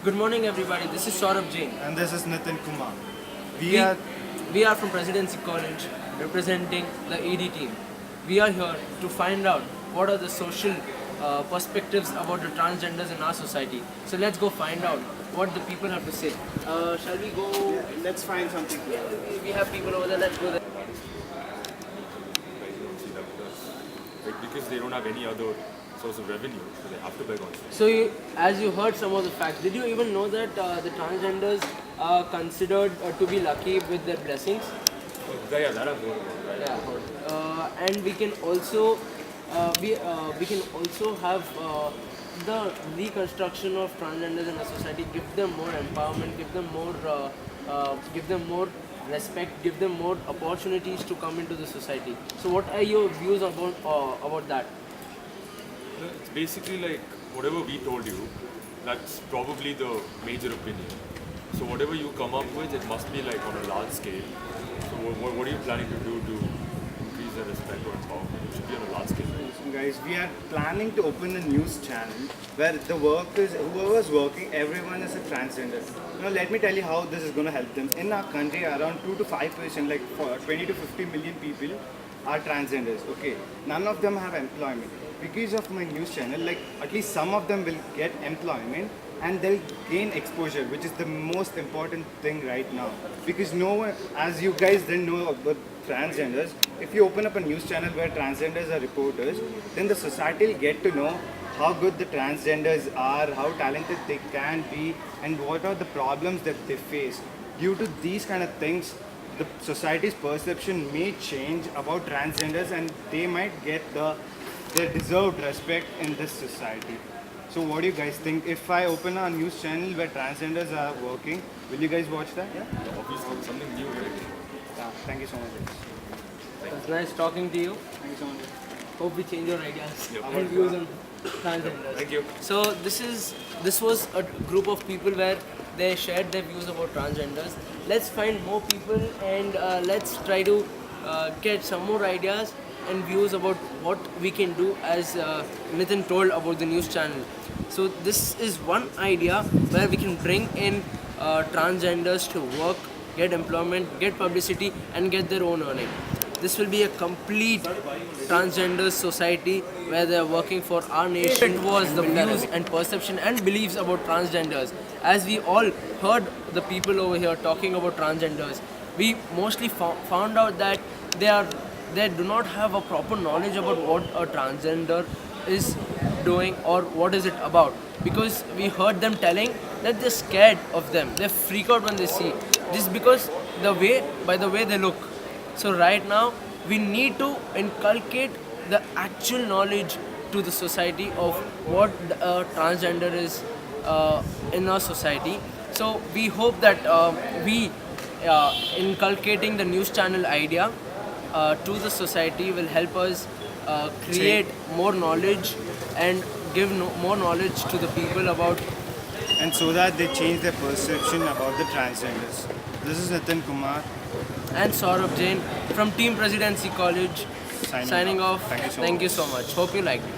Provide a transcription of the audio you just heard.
Good morning, everybody. This is Saurabh Jain. And this is Nitin Kumar. We are from Presidency College, representing the ED team. We are here to find out what are the social perspectives about the transgenders in our society. So let's go find out what the people have to say. Shall we go? Let's find something. We have people over there. Let's go there. Because they don't have any other source of revenue, so they have to beg on stage. So, as you heard some of the facts, did you even know that the transgenders are considered to be lucky with their blessings? Yeah, that I've heard about, right? Yeah, and we can also we can also have the reconstruction of transgenders in our society. Give them more empowerment. Give them more respect. Give them more opportunities to come into the society. So, what are your views about that? It's basically like whatever we told you, that's probably the major opinion. So whatever you come up with, it must be like on a large scale. So what are you planning to do to increase the respect or empowerment? It should be on a large scale, right? So guys, we are planning to open a news channel where the workers, whoever's working, everyone is a transgender. Now let me tell you how this is going to help them. In our country, around 2 to 5%, like 20 to 50 million people are transgenders. Okay, none of them have employment. Because of my news channel, like at least some of them will get employment and they'll gain exposure, which is the most important thing right now. Because no one, as you guys didn't know about transgenders, if you open up a news channel where transgenders are reporters, then the society will get to know how good the transgenders are, how talented they can be, and what are the problems that they face. Due to these kind of things, the society's perception may change about transgenders and they might get their deserved respect in this society. So what do you guys think? If I open a news channel where transgenders are working, will you guys watch that? Yeah? Obviously, something new, right? Yeah. Thank you so much, guys. It was nice talking to you. Thank you so much. Hope we change your ideas Yep. and views on transgenders. Thank you. So this was a group of people where they shared their views about transgenders. Let's find more people and let's try to get some more ideas and views about what we can do, as Nitin told about the news channel. So this is one idea where we can bring in transgenders to work, get employment, get publicity and get their own earning. This will be a complete transgender society where they are working for our nation. It was the views and perception and beliefs about transgenders. As we all heard the people over here talking about transgenders, we mostly found out that they do not have a proper knowledge about what a transgender is doing or what is it about, because we heard them telling that they're scared of them, they freak out when they see, just because by the way they look. So right now we need to inculcate the actual knowledge to the society of what transgender is in our society. So we hope that we inculcating the news channel idea to the society will help us create more knowledge and give more knowledge to the people about. And so that they change their perception about the transgenders. This is Nitin Kumar. And Saurabh Jain from Team Presidency College signing off. Thank you so Thank much. you so much. Hope you liked it.